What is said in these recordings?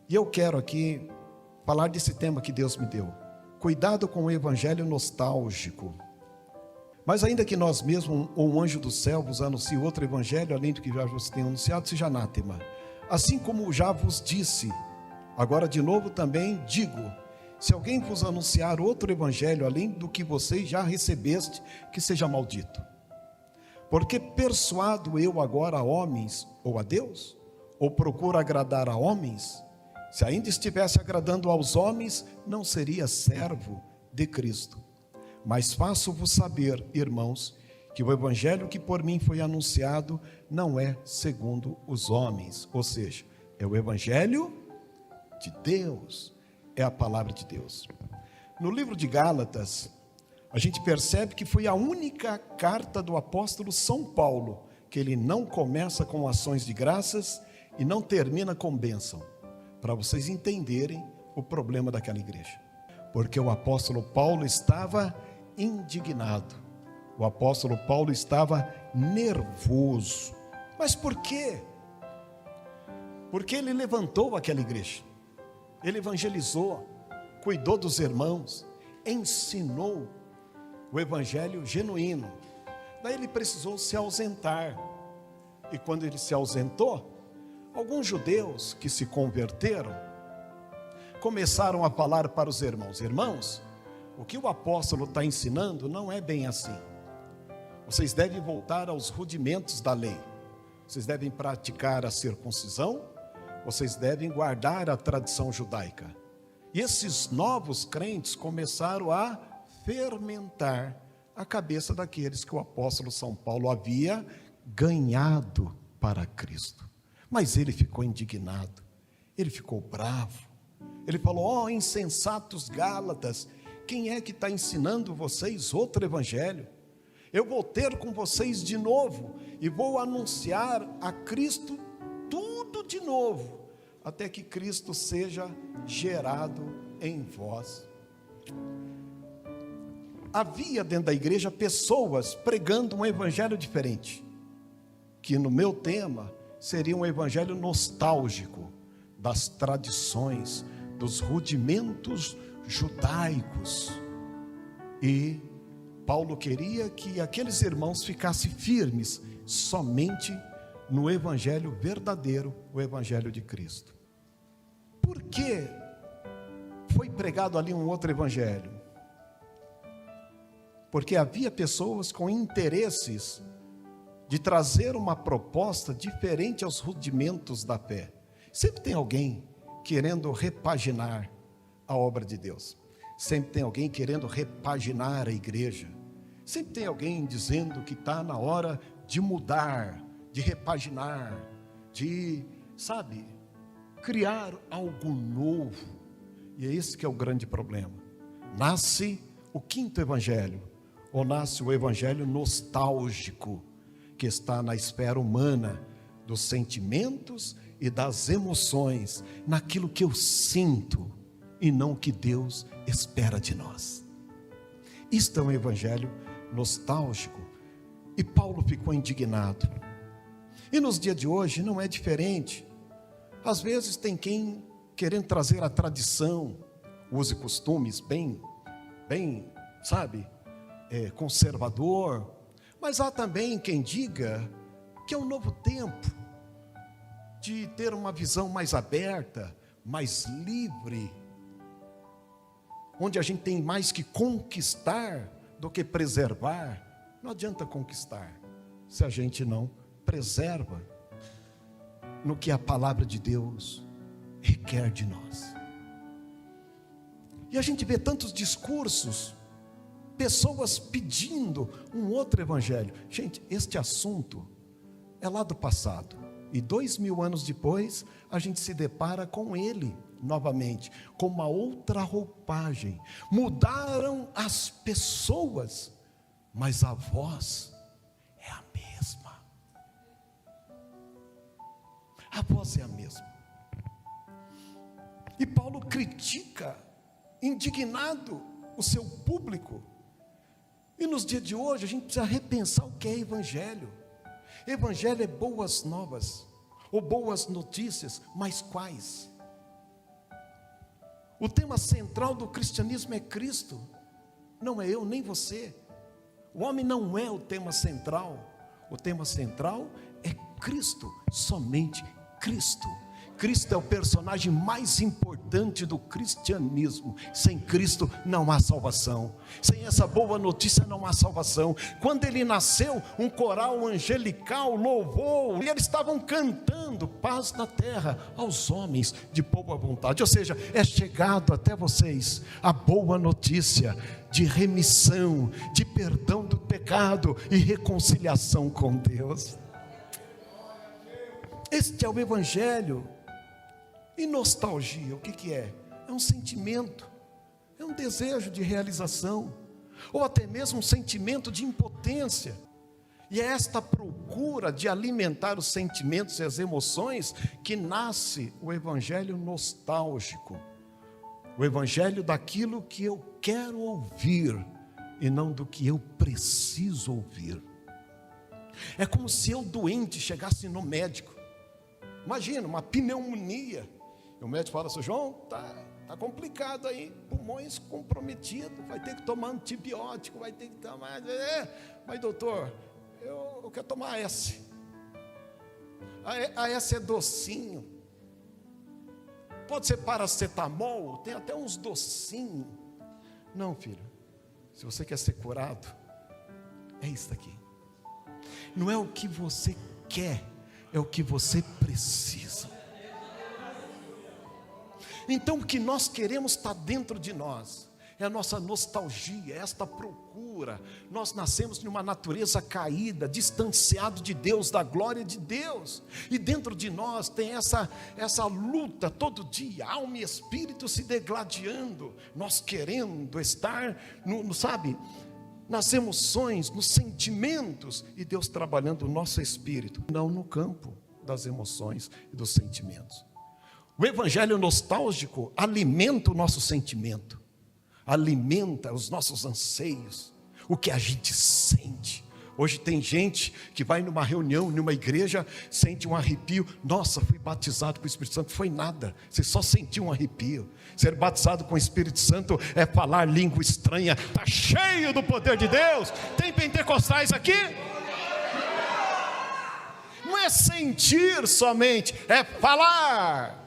E eu quero aqui falar desse tema que Deus me deu. Cuidado com o evangelho nostálgico. Mas ainda que nós mesmos, ou um anjo do céu, vos anuncie outro evangelho, além do que já vos tenho anunciado, seja anátema. Assim como já vos disse, agora de novo também digo, se alguém vos anunciar outro evangelho, além do que vocês já recebeste, que seja maldito. Porque persuado eu agora a homens, ou a Deus? Ou procuro agradar a homens? Se ainda estivesse agradando aos homens, não seria servo de Cristo. Mas faço-vos saber, irmãos, que o evangelho que por mim foi anunciado não é segundo os homens, ou seja, é o evangelho de Deus, é a palavra de Deus. No livro de Gálatas, a gente percebe que foi a única carta do apóstolo São Paulo, que ele não começa com ações de graças e não termina com bênção, para vocês entenderem o problema daquela igreja. Porque o apóstolo Paulo estava indignado, o apóstolo Paulo estava nervoso. Mas por quê? Porque ele levantou aquela igreja, ele evangelizou, cuidou dos irmãos, ensinou o evangelho genuíno. Daí ele precisou se ausentar, e quando ele se ausentou, alguns judeus que se converteram começaram a falar para os irmãos: irmãos, o que o apóstolo está ensinando não é bem assim. Vocês devem voltar aos rudimentos da lei. Vocês devem praticar a circuncisão. Vocês devem guardar a tradição judaica. E esses novos crentes começaram a fermentar a cabeça daqueles que o apóstolo São Paulo havia ganhado para Cristo. Mas ele ficou indignado, ele ficou bravo. Ele falou: ó, insensatos Gálatas, quem é que está ensinando vocês outro evangelho? Eu vou ter com vocês de novo e vou anunciar a Cristo tudo de novo, até que Cristo seja gerado em vós. Havia dentro da igreja pessoas pregando um evangelho diferente, que no meu tema seria um evangelho nostálgico, das tradições, dos rudimentos judaicos. E Paulo queria que aqueles irmãos ficassem firmes somente no evangelho verdadeiro, o evangelho de Cristo. Por que foi pregado ali um outro evangelho? Porque havia pessoas com interesses de trazer uma proposta diferente aos rudimentos da fé. Sempre tem alguém querendo repaginar a obra de Deus. Sempre tem alguém querendo repaginar a igreja. Sempre tem alguém dizendo que está na hora de mudar, de repaginar, de, criar algo novo. E é esse que é o grande problema. Nasce o quinto evangelho, ou nasce o evangelho nostálgico, que está na esfera humana, dos sentimentos e das emoções, naquilo que eu sinto, e não o que Deus espera de nós. Isto é um evangelho nostálgico, e Paulo ficou indignado. E nos dias de hoje não é diferente. Às vezes tem quem querendo trazer a tradição, usos e costumes bem, conservador. Mas há também quem diga que é um novo tempo, de ter uma visão mais aberta, mais livre, onde a gente tem mais que conquistar do que preservar. Não adianta conquistar se a gente não preserva no que a palavra de Deus requer de nós. E a gente vê tantos discursos, pessoas pedindo um outro evangelho. Gente, este assunto é lá do passado, e 2000 anos depois a gente se depara com ele novamente, com uma outra roupagem. Mudaram as pessoas, mas a voz é a mesma. A voz é a mesma. E Paulo critica, indignado, o seu público. E nos dias de hoje a gente precisa repensar o que é evangelho. Evangelho é boas novas, ou boas notícias, mas quais? O tema central do cristianismo é Cristo, não é eu nem você. O homem não é o tema central é Cristo, somente Cristo. Cristo é o personagem mais importante do cristianismo. Sem Cristo não há salvação. Sem essa boa notícia não há salvação. Quando ele nasceu, um coral angelical louvou, e eles estavam cantando paz na terra aos homens de boa vontade. Ou seja, é chegado até vocês a boa notícia de remissão, de perdão do pecado e reconciliação com Deus. Este é o Evangelho. E nostalgia, o que é? É um sentimento, é um desejo de realização, ou até mesmo um sentimento de impotência. E é esta procura de alimentar os sentimentos e as emoções que nasce o Evangelho nostálgico. O Evangelho daquilo que eu quero ouvir e não do que eu preciso ouvir. É como se eu doente chegasse no médico. Imagina, uma pneumonia. E o médico fala assim: João, tá complicado aí, pulmões comprometidos, vai ter que tomar antibiótico, vai ter que tomar. Mas doutor, eu quero tomar S. A S é docinho. Pode ser paracetamol, tem até uns docinhos. Não, filho, se você quer ser curado, é isso aqui. Não é o que você quer, é o que você precisa. Então o que nós queremos está dentro de nós, é a nossa nostalgia, é esta procura. Nós nascemos numa natureza caída, distanciado de Deus, da glória de Deus, e dentro de nós tem essa luta todo dia, alma e espírito se degladiando, nós querendo estar, nas emoções, nos sentimentos, e Deus trabalhando o nosso espírito, não no campo das emoções e dos sentimentos. O Evangelho nostálgico alimenta o nosso sentimento, alimenta os nossos anseios, o que a gente sente. Hoje tem gente que vai numa reunião, numa igreja, sente um arrepio. Nossa, fui batizado com o Espírito Santo. Foi nada, você só sentiu um arrepio. Ser batizado com o Espírito Santo é falar língua estranha. Está cheio do poder de Deus. Tem pentecostais aqui? Não é sentir somente, é falar.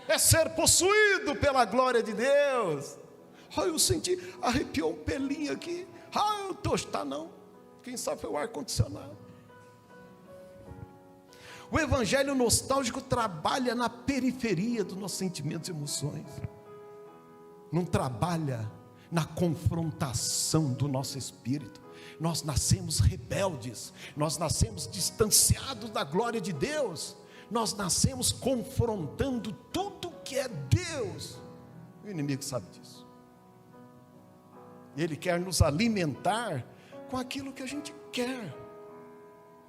É ser possuído pela glória de Deus. Eu senti, arrepiou um pelinho aqui. Eu estou, está não. Quem sabe foi o ar-condicionado. O Evangelho nostálgico trabalha na periferia dos nossos sentimentos e emoções. Não trabalha na confrontação do nosso espírito. Nós nascemos rebeldes. Nós nascemos distanciados da glória de Deus. Nós nascemos confrontando tudo que é Deus. O inimigo sabe disso. Ele quer nos alimentar com aquilo que a gente quer,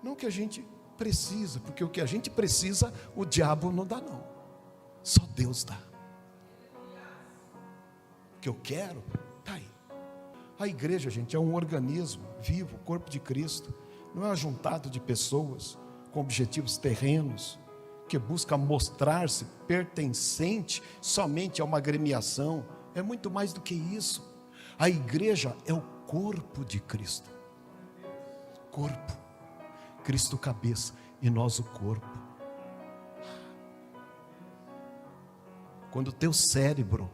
não o que a gente precisa, porque o que a gente precisa, o diabo não dá não, só Deus dá. O que eu quero, está aí. A igreja, gente, é um organismo vivo, o corpo de Cristo, não é um ajuntado de pessoas com objetivos terrenos, que busca mostrar-se pertencente somente a uma agremiação. É muito mais do que isso. A igreja é o corpo de Cristo. Corpo, Cristo cabeça e nós o corpo. Quando o teu cérebro,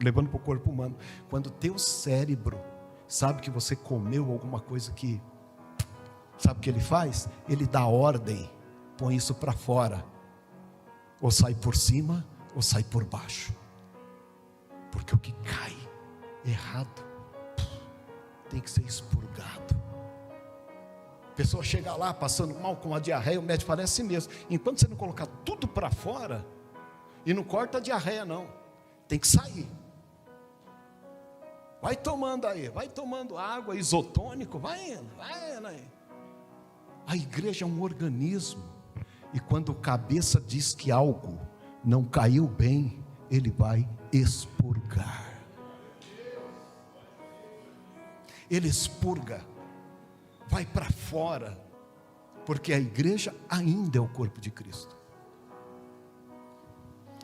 levando para o corpo humano, quando o teu cérebro sabe que você comeu alguma coisa que, sabe o que ele faz? Ele dá ordem, põe isso para fora, ou sai por cima ou sai por baixo, porque o que cai errado tem que ser expurgado. A pessoa chega lá passando mal com a diarreia, o médico fala: é assim mesmo. Enquanto você não colocar tudo para fora, e não corta a diarreia não, tem que sair. Vai tomando aí, vai tomando água, isotônico, vai indo aí. A igreja é um organismo, e quando o cabeça diz que algo não caiu bem, ele vai expurgar. Ele expurga, vai para fora, porque a igreja ainda é o corpo de Cristo.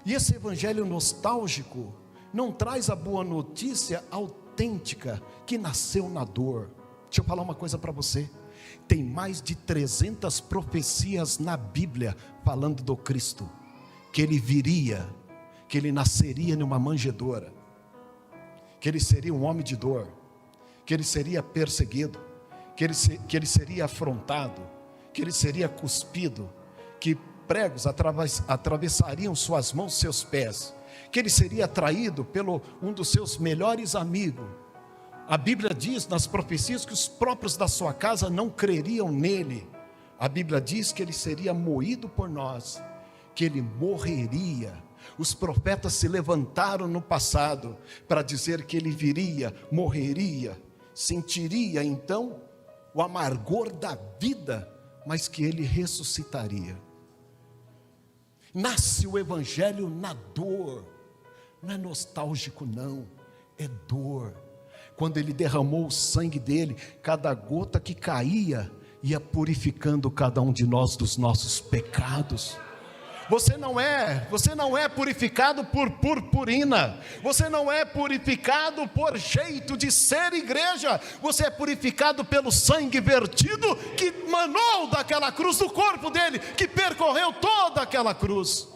E esse evangelho nostálgico não traz a boa notícia autêntica que nasceu na dor. Deixa eu falar uma coisa para você. Tem mais de 300 profecias na Bíblia falando do Cristo, que Ele viria, que Ele nasceria numa manjedoura, que Ele seria um homem de dor, que Ele seria perseguido, que Ele seria afrontado, que Ele seria cuspido, que pregos atravessariam suas mãos, seus pés, que Ele seria traído pelo um dos seus melhores amigos. A Bíblia diz nas profecias que os próprios da sua casa não creriam nele. A Bíblia diz que Ele seria moído por nós, que Ele morreria. Os profetas se levantaram no passado para dizer que Ele viria, morreria, sentiria então o amargor da vida, mas que Ele ressuscitaria. Nasce o evangelho na dor, não é nostálgico não, é dor. Quando Ele derramou o sangue dele, cada gota que caía ia purificando cada um de nós dos nossos pecados. Você não é purificado por purpurina, você não é purificado por jeito de ser igreja, você é purificado pelo sangue vertido que manou daquela cruz, do corpo dele, que percorreu toda aquela cruz.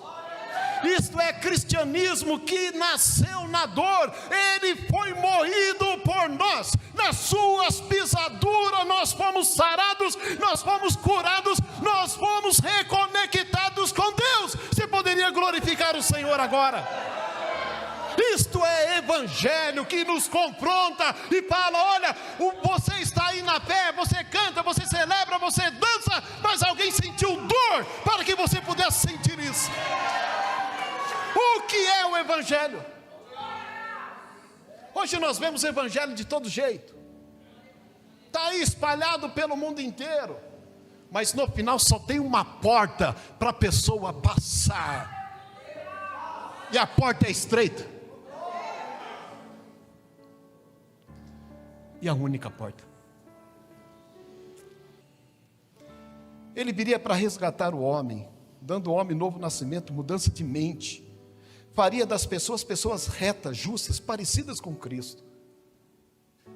Isto é cristianismo que nasceu na dor. Ele foi moído por nós, nas suas pisaduras nós fomos sarados, nós fomos curados, nós fomos reconectados com Deus. Você poderia glorificar o Senhor agora? Isto é evangelho que nos confronta e fala: olha, você está aí na fé, você canta, você celebra, você dança, mas alguém sentiu dor para que você pudesse sentir isso. O que é o evangelho? Hoje nós vemos o evangelho de todo jeito, está aí espalhado pelo mundo inteiro, mas no final só tem uma porta para a pessoa passar, e a porta é estreita, e a única porta. Ele viria para resgatar o homem, dando ao homem novo nascimento, mudança de mente, faria das pessoas retas, justas, parecidas com Cristo.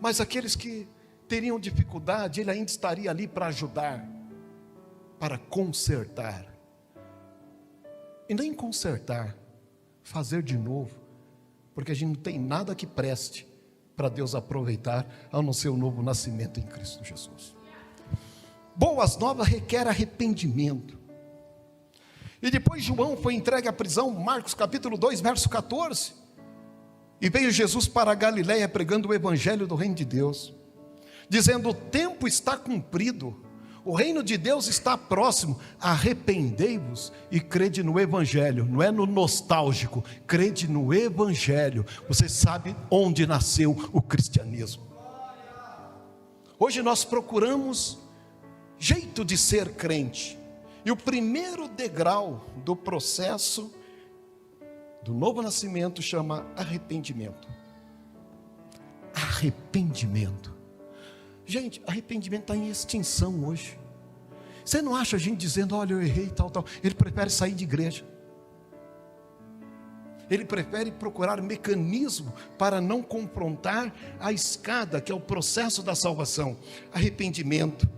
Mas aqueles que teriam dificuldade, Ele ainda estaria ali para ajudar, para consertar. E nem consertar, fazer de novo, porque a gente não tem nada que preste para Deus aproveitar, a não ser o novo nascimento em Cristo Jesus. Boas novas requer arrependimento. E depois João foi entregue à prisão, Marcos capítulo 2, verso 14. E veio Jesus para a Galiléia pregando o evangelho do reino de Deus, dizendo: o tempo está cumprido, o reino de Deus está próximo, arrependei-vos e crede no evangelho. Não é no nostálgico, crede no evangelho. Você sabe onde nasceu o cristianismo. Hoje nós procuramos jeito de ser crente, e o primeiro degrau do processo do novo nascimento chama arrependimento. Arrependimento. Gente, arrependimento está em extinção hoje. Você não acha a gente dizendo: olha, eu errei, tal. Ele prefere sair de igreja. Ele prefere procurar mecanismo para não confrontar a escada, que é o processo da salvação. Arrependimento,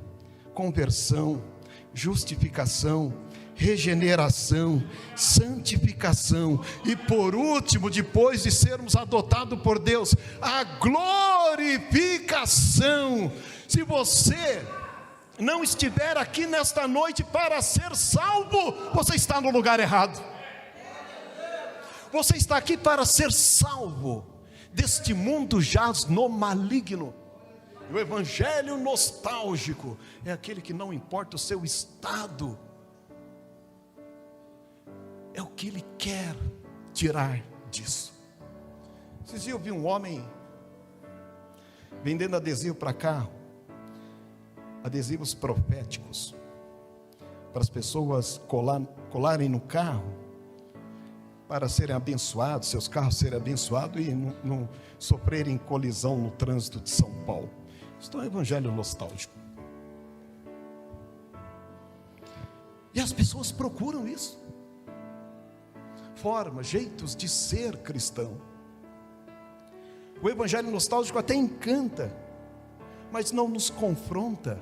conversão, justificação, regeneração, santificação e, por último, depois de sermos adotados por Deus, a glorificação. Se você não estiver aqui nesta noite para ser salvo, você está no lugar errado. Você está aqui para ser salvo deste mundo jaz no maligno. O evangelho nostálgico é aquele que não importa o seu estado, é o que Ele quer tirar disso. Esses dias eu vi um homem vendendo adesivo para carro, adesivos proféticos, para as pessoas colarem no carro, para serem abençoados, seus carros serem abençoados e não sofrerem colisão no trânsito de São Paulo. Isso é um evangelho nostálgico. E as pessoas procuram isso. formas, jeitos de ser cristão. O evangelho nostálgico até encanta, mas não nos confronta,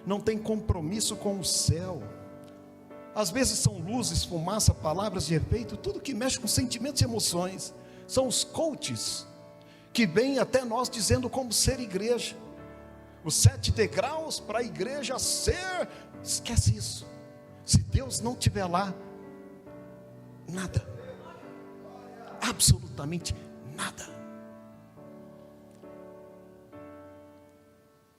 não tem compromisso com o céu. Às vezes são luzes, fumaça, palavras de efeito, tudo que mexe com sentimentos e emoções. São os coaches que vêm até nós dizendo como ser igreja. Os 7 degraus para a igreja ser. Esquece isso. Se Deus não estiver lá, nada, absolutamente nada.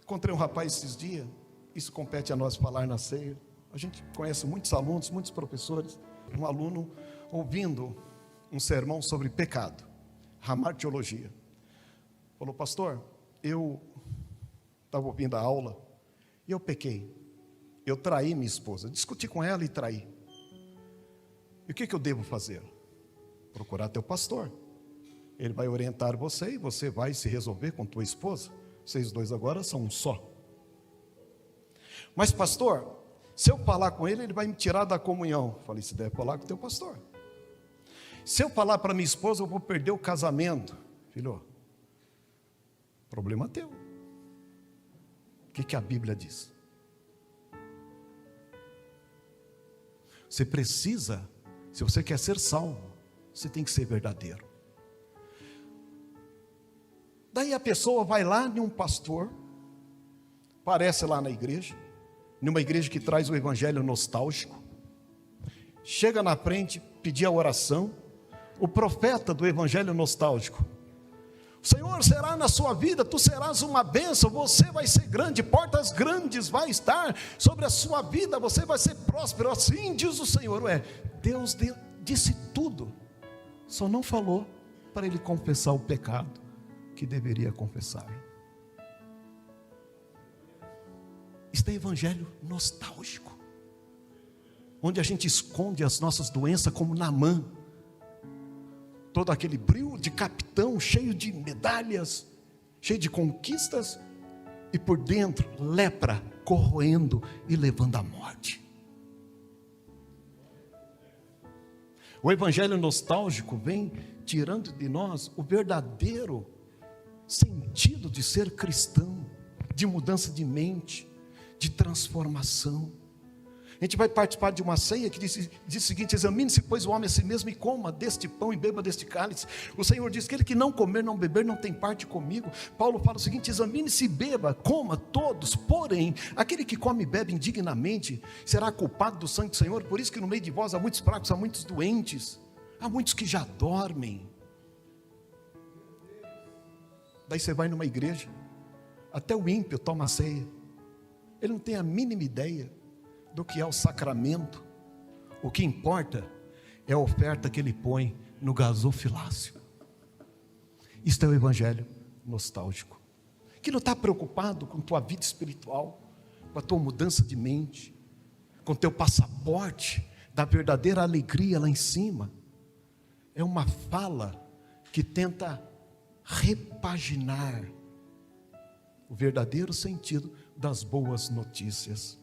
Encontrei um rapaz esses dias, isso compete a nós falar na ceia. A gente conhece muitos alunos, muitos professores. Um aluno ouvindo um sermão sobre pecado, Ramar Teologia, falou: pastor, eu estava ouvindo a aula e eu pequei, eu traí minha esposa, discuti com ela e traí. E o que eu devo fazer? Procurar teu pastor, ele vai orientar você e você vai se resolver com tua esposa. Vocês dois agora são um só. Mas pastor, se eu falar com ele, ele vai me tirar da comunhão. Falei: você deve falar com o teu pastor. Se eu falar para minha esposa, eu vou perder o casamento. Filho, problema teu. O que a Bíblia diz? Você precisa, se você quer ser salvo, você tem que ser verdadeiro. Daí a pessoa vai lá em um pastor, aparece lá na igreja, numa igreja que traz o evangelho nostálgico, chega na frente, pedir a oração, o profeta do evangelho nostálgico: o Senhor será na sua vida, tu serás uma bênção, você vai ser grande, portas grandes vai estar sobre a sua vida, você vai ser próspero, assim diz o Senhor. Deus disse tudo, só não falou para ele confessar o pecado que deveria confessar. Isto é evangelho nostálgico, onde a gente esconde as nossas doenças como Naamã, todo aquele brilho de capitão, cheio de medalhas, cheio de conquistas, e por dentro lepra corroendo e levando à morte. O evangelho nostálgico vem tirando de nós o verdadeiro sentido de ser cristão, de mudança de mente, de transformação. A gente vai participar de uma ceia que diz o seguinte: examine-se, pois, o homem a si mesmo, e coma deste pão e beba deste cálice. O Senhor diz que aquele que não comer, não beber, não tem parte comigo. Paulo fala o seguinte: examine-se e beba, coma todos, porém, aquele que come e bebe indignamente, será culpado do sangue do Senhor. Por isso que no meio de vós há muitos fracos, há muitos doentes, há muitos que já dormem. Daí você vai numa igreja, até o ímpio toma a ceia, ele não tem a mínima ideia do que é o sacramento. O que importa é a oferta que ele põe no gasofilácio. Isto é o evangelho nostálgico, que não está preocupado com tua vida espiritual, com a tua mudança de mente, com o teu passaporte da verdadeira alegria lá em cima. É uma fala que tenta repaginar o verdadeiro sentido das boas notícias.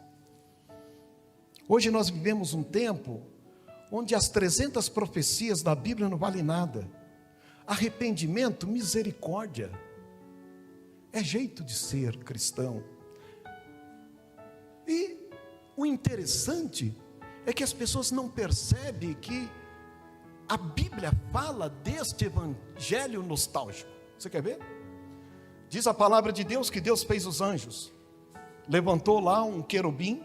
Hoje nós vivemos um tempo onde as 300 profecias da Bíblia não valem nada. Arrependimento, misericórdia, é jeito de ser cristão. E o interessante é que as pessoas não percebem que a Bíblia fala deste evangelho nostálgico. Você quer ver? Diz a palavra de Deus que Deus fez os anjos, levantou lá um querubim,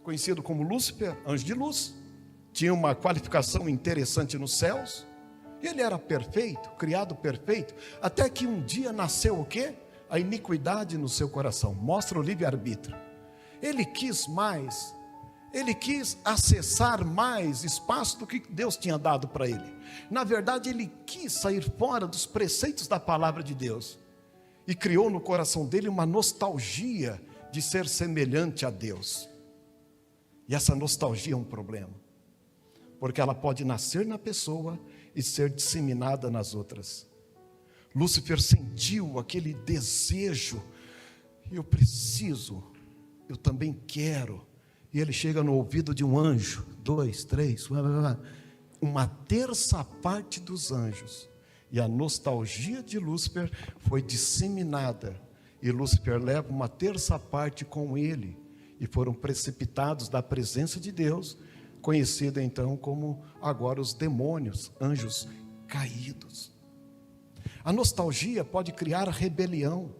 conhecido como Lúcifer, anjo de luz, tinha uma qualificação interessante nos céus, ele era perfeito, criado perfeito, até que um dia nasceu o quê? A iniquidade no seu coração. Mostra o livre-arbítrio. Ele quis mais, ele quis acessar mais espaço do que Deus tinha dado para ele. Na verdade, ele quis sair fora dos preceitos da palavra de Deus, e criou no coração dele uma nostalgia de ser semelhante a Deus. E essa nostalgia é um problema, porque ela pode nascer na pessoa e ser disseminada nas outras. Lúcifer sentiu aquele desejo: eu preciso, eu também quero. E ele chega no ouvido de um anjo, 2, 3, uma terça parte dos anjos. E a nostalgia de Lúcifer foi disseminada. E Lúcifer leva uma terça parte com ele. E foram precipitados da presença de Deus, conhecida então como agora os demônios, anjos caídos. A nostalgia pode criar rebelião,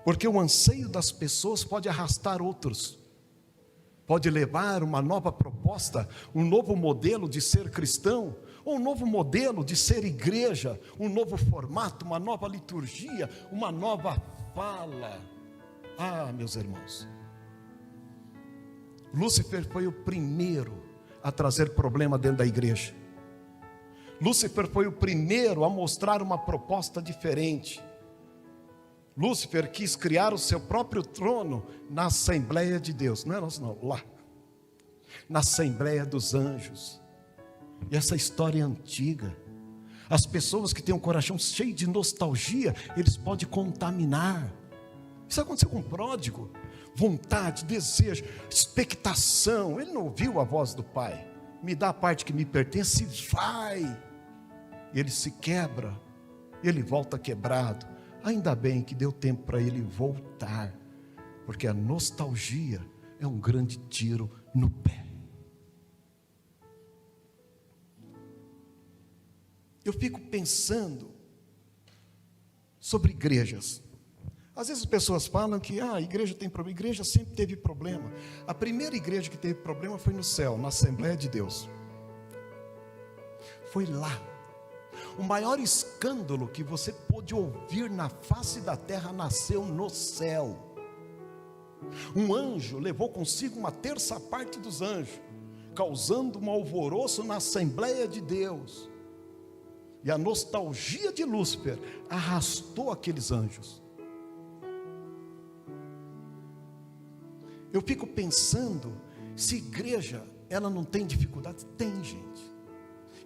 porque o anseio das pessoas pode arrastar outros. Pode levar uma nova proposta, um novo modelo de ser cristão, ou um novo modelo de ser igreja, um novo formato, uma nova liturgia, uma nova fala. Ah, meus irmãos, Lúcifer foi o primeiro a trazer problema dentro da igreja. Lúcifer foi o primeiro a mostrar uma proposta diferente. Lúcifer quis criar o seu próprio trono na Assembleia de Deus. Não é nosso não, lá. Na Assembleia dos Anjos. E essa história é antiga. As pessoas que têm um coração cheio de nostalgia, eles podem contaminar. Isso aconteceu com o pródigo. Vontade, desejo, expectação. Ele não ouviu a voz do pai. Me dá a parte que me pertence e vai. E ele se quebra. Ele volta quebrado. Ainda bem que deu tempo para ele voltar. Porque a nostalgia é um grande tiro no pé. Eu fico pensando sobre igrejas. Às vezes as pessoas falam que a igreja tem problema. A igreja sempre teve problema. A primeira igreja que teve problema foi no céu, na Assembleia de Deus. Foi lá. O maior escândalo que você pôde ouvir na face da terra nasceu no céu. Um anjo levou consigo uma terça parte dos anjos, causando um alvoroço na Assembleia de Deus. E a nostalgia de Lúcifer arrastou aqueles anjos. Eu fico pensando, se igreja, ela não tem dificuldade? Tem, gente.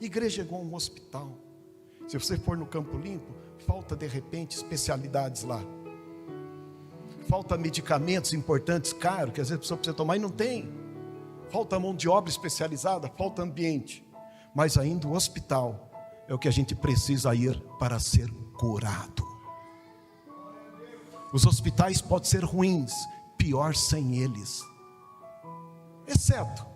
Igreja é igual um hospital. Se você for no Campo Limpo, falta de repente especialidades lá. Falta medicamentos importantes, caros, que às vezes a pessoa precisa tomar e não tem. Falta mão de obra especializada, falta ambiente. Mas ainda o hospital é o que a gente precisa ir para ser curado. Os hospitais podem ser ruins, pior sem eles. Exceto,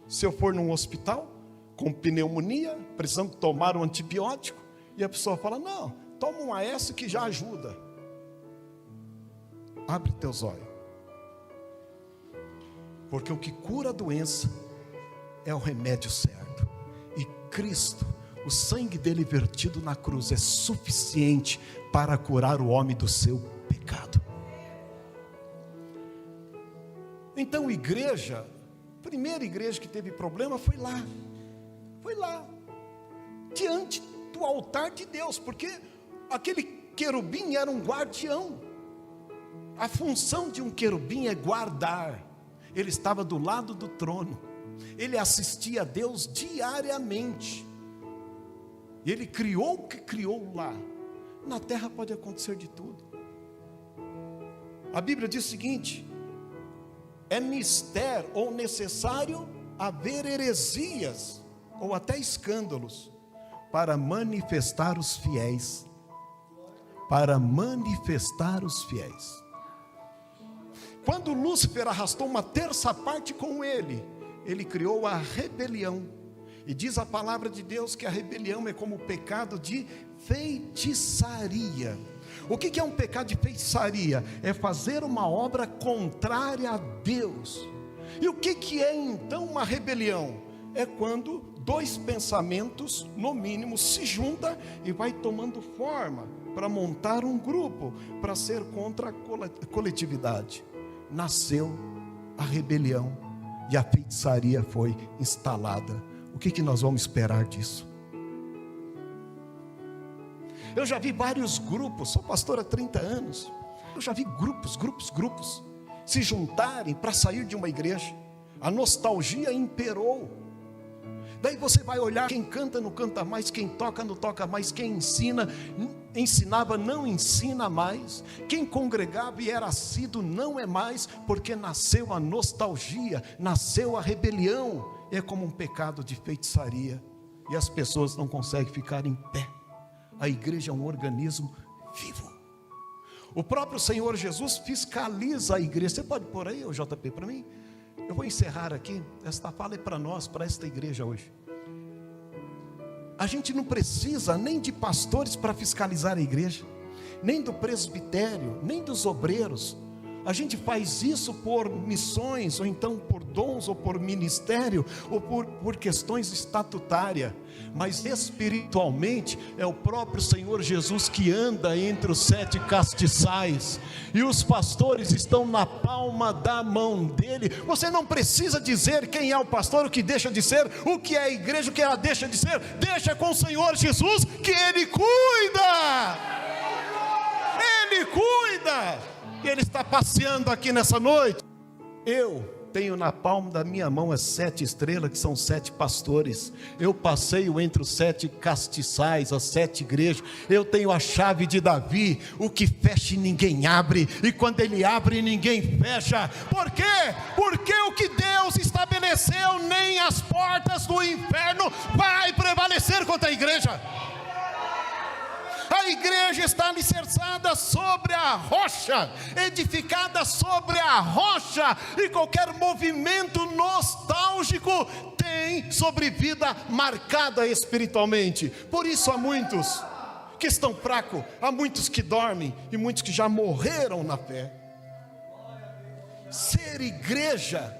se eu for num hospital com pneumonia, precisamos tomar um antibiótico, e a pessoa fala, não, toma um AS que já ajuda. Abre teus olhos. Porque o que cura a doença é o remédio certo. E Cristo, o sangue dele vertido na cruz é suficiente para curar o homem do seu pecado. Então igreja, a primeira igreja que teve problema foi lá. Foi lá, diante do altar de Deus, porque aquele querubim era um guardião. A função de um querubim é guardar. Ele estava do lado do trono. Ele assistia a Deus diariamente. E ele criou o que criou lá. Na terra pode acontecer de tudo. A Bíblia diz o seguinte: é mister ou necessário haver heresias ou até escândalos para manifestar os fiéis. Para manifestar os fiéis. Quando Lúcifer arrastou uma terça parte com ele, ele criou a rebelião. E diz a palavra de Deus que a rebelião é como o pecado de feitiçaria. O que é um pecado de feitiçaria? É fazer uma obra contrária a Deus. E o que é então uma rebelião? É quando dois pensamentos, no mínimo, se juntam e vai tomando forma para montar um grupo, para ser contra a coletividade. Nasceu a rebelião e a feitiçaria foi instalada. O que nós vamos esperar disso? Eu já vi vários grupos, sou pastor há 30 anos. Eu já vi grupos se juntarem para sair de uma igreja. A nostalgia imperou. Daí você vai olhar, quem canta não canta mais, quem toca não toca mais, quem ensinava não ensina mais, quem congregava e era assíduo não é mais, porque nasceu a nostalgia, nasceu a rebelião. É como um pecado de feitiçaria. e as pessoas não conseguem ficar em pé. A igreja é um organismo vivo. O próprio Senhor Jesus fiscaliza a igreja. Você pode pôr aí, o JP, para mim? Eu vou encerrar aqui. Esta fala é para nós, para esta igreja hoje. A gente não precisa nem de pastores para fiscalizar a igreja, nem do presbitério, nem dos obreiros. A gente faz isso por missões, ou então por dons, ou por ministério, ou por questões estatutárias. Mas espiritualmente é o próprio Senhor Jesus que anda entre os 7 castiçais, e os pastores estão na palma da mão dele. Você não precisa dizer quem é o pastor, o que deixa de ser, o que é a igreja, o que ela deixa de ser. Deixa com o Senhor Jesus, que Ele cuida. Ele cuida. E Ele está passeando aqui nessa noite. Eu tenho na palma da minha mão as 7 estrelas, que são 7 pastores. Eu passeio entre os 7 castiçais, as 7 igrejas. Eu tenho a chave de Davi. O que fecha ninguém abre, e quando Ele abre ninguém fecha. Por quê? Porque o que Deus estabeleceu, nem as portas do inferno vai prevalecer contra a igreja. A igreja está alicerçada sobre a rocha, edificada sobre a rocha, e qualquer movimento nostálgico tem sobrevida marcada espiritualmente. Por isso há muitos que estão fracos, há muitos que dormem, e muitos que já morreram na fé. Ser igreja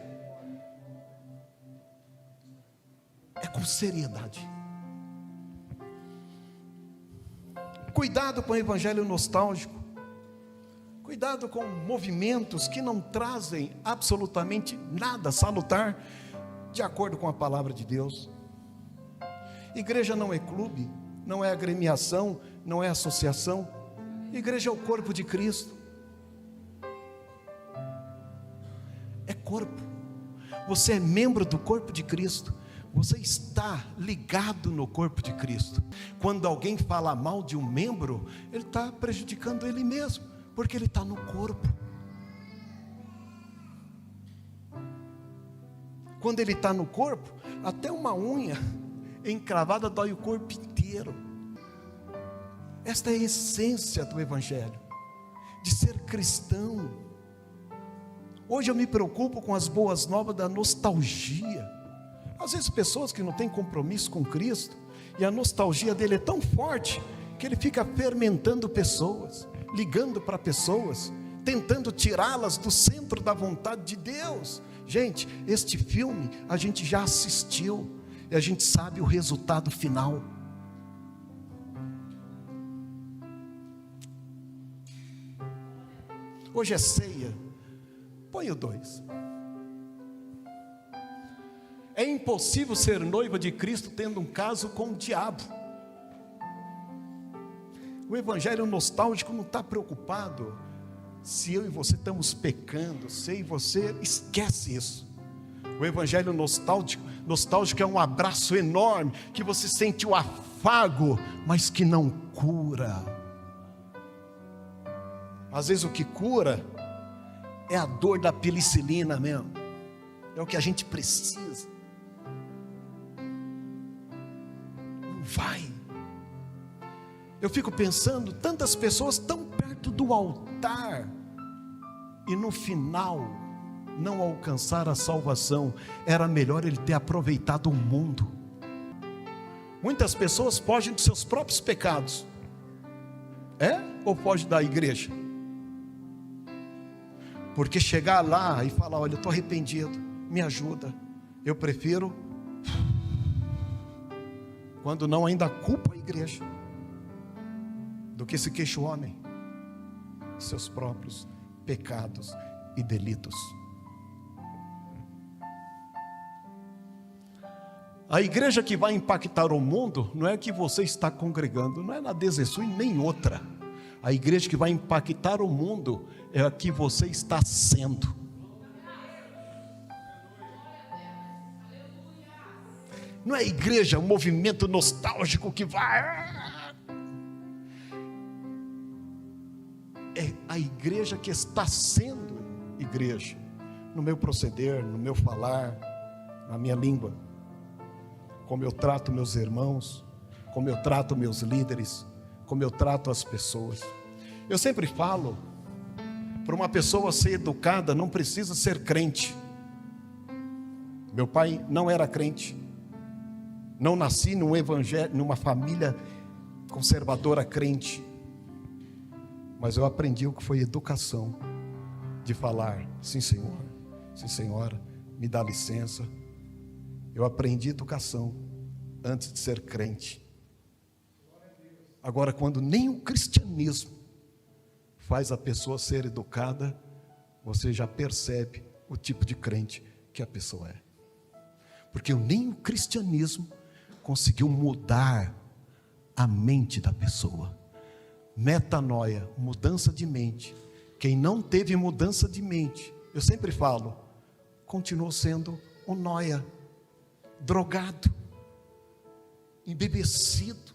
é com seriedade. Cuidado com o evangelho nostálgico. Cuidado com movimentos que não trazem absolutamente nada salutar de acordo com a palavra de Deus. Igreja não é clube, não é agremiação, não é associação. Igreja é o corpo de Cristo. É corpo. Você é membro do corpo de Cristo. Você está ligado no corpo de Cristo. Quando alguém fala mal de um membro, ele está prejudicando ele mesmo, porque ele está no corpo. Quando ele está no corpo, até uma unha encravada dói o corpo inteiro. Esta é a essência do evangelho, de ser cristão. Hoje eu me preocupo com as boas novas da nostalgia. Às vezes pessoas que não têm compromisso com Cristo, e a nostalgia dele é tão forte, que ele fica fermentando pessoas, ligando para pessoas, tentando tirá-las do centro da vontade de Deus. Gente, este filme a gente já assistiu, e a gente sabe o resultado final. Hoje é ceia. Põe o 2. É impossível ser noiva de Cristo tendo um caso com o diabo. O evangelho nostálgico não está preocupado se eu e você estamos pecando, se eu e você, esquece isso. O evangelho nostálgico é um abraço enorme, que você sente o afago, mas que não cura. Às vezes o que cura é a dor da penicilina mesmo, é o que a gente precisa. Vai. Eu fico pensando, tantas pessoas tão perto do altar, e no final não alcançar a salvação. Era melhor ele ter aproveitado o mundo. Muitas pessoas fogem dos seus próprios pecados. Ou fogem da igreja? Porque chegar lá e falar, olha, eu estou arrependido, me ajuda. Eu prefiro, quando não, ainda culpa a igreja, do que se queixa o homem, seus próprios pecados e delitos. A igreja que vai impactar o mundo, não é que você está congregando, não é na Desesul nem outra. A igreja que vai impactar o mundo é a que você está sendo. Não é a igreja, um movimento nostálgico que vai. É a igreja que está sendo igreja, no meu proceder, no meu falar, na minha língua. como eu trato meus irmãos, como eu trato meus líderes, como eu trato as pessoas. Eu sempre falo, para uma pessoa ser educada não precisa ser crente. Meu pai não era crente, não nasci num evangelho, numa família conservadora crente, mas eu aprendi o que foi educação, de falar, sim senhor, sim senhora, me dá licença. Eu aprendi educação antes de ser crente. Agora, quando nem o cristianismo faz a pessoa ser educada, você já percebe o tipo de crente que a pessoa é. Porque nem o cristianismo conseguiu mudar a mente da pessoa. Metanoia, mudança de mente. Quem não teve mudança de mente, eu sempre falo, continuou sendo um noia, drogado, embebecido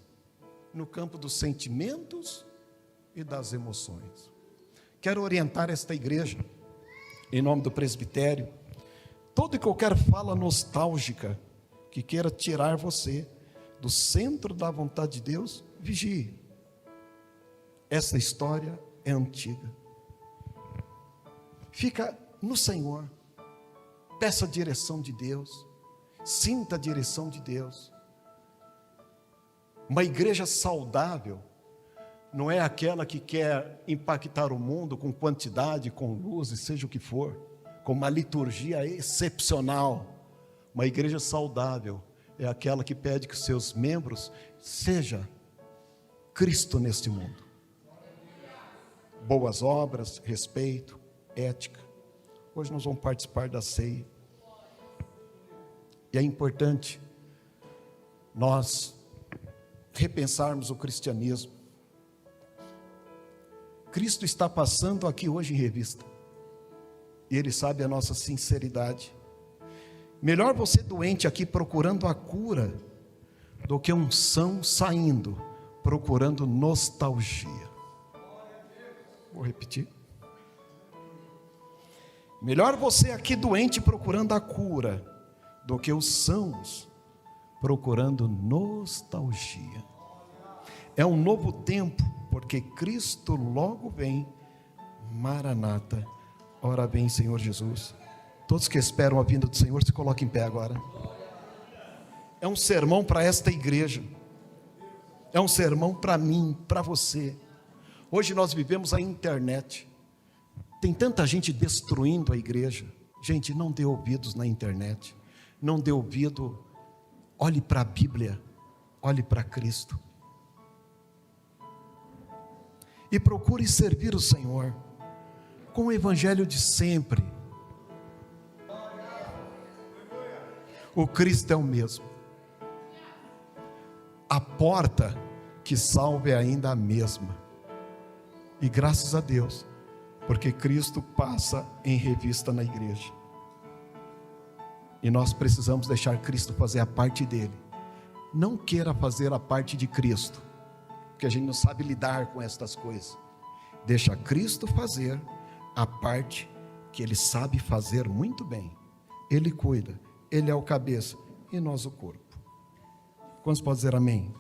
no campo dos sentimentos e das emoções. Quero orientar esta igreja, em nome do presbitério, toda e qualquer fala nostálgica que queira tirar você do centro da vontade de Deus, vigie. Essa história é antiga. Fica no Senhor, peça a direção de Deus, sinta a direção de Deus. Uma igreja saudável não é aquela que quer impactar o mundo com quantidade, com luzes, seja o que for, com uma liturgia excepcional. Uma igreja saudável é aquela que pede que os seus membros sejam Cristo neste mundo. Boas obras, respeito, ética. Hoje nós vamos participar da ceia. E é importante nós repensarmos o cristianismo. Cristo está passando aqui hoje em revista. E Ele sabe a nossa sinceridade. Melhor você doente aqui procurando a cura, do que um são saindo, procurando nostalgia. Vou repetir. Melhor você aqui doente procurando a cura, do que os sãos procurando nostalgia. É um novo tempo, porque Cristo logo vem. Maranata, ora vem Senhor Jesus. Todos que esperam a vinda do Senhor, se coloquem em pé agora. É um sermão para esta igreja, é um sermão para mim, para você. Hoje nós vivemos a internet, tem tanta gente destruindo a igreja. Gente, não dê ouvidos na internet, não dê ouvido, olhe para a Bíblia, olhe para Cristo. E procure servir o Senhor, com o evangelho de sempre. O Cristo é o mesmo. A porta que salva é ainda a mesma. E graças a Deus, porque Cristo passa em revista na igreja. E nós precisamos deixar Cristo fazer a parte dele. Não queira fazer a parte de Cristo, porque a gente não sabe lidar com estas coisas. Deixa Cristo fazer a parte que Ele sabe fazer muito bem. Ele cuida, Ele é o cabeça e nós o corpo. Quantos podem dizer amém?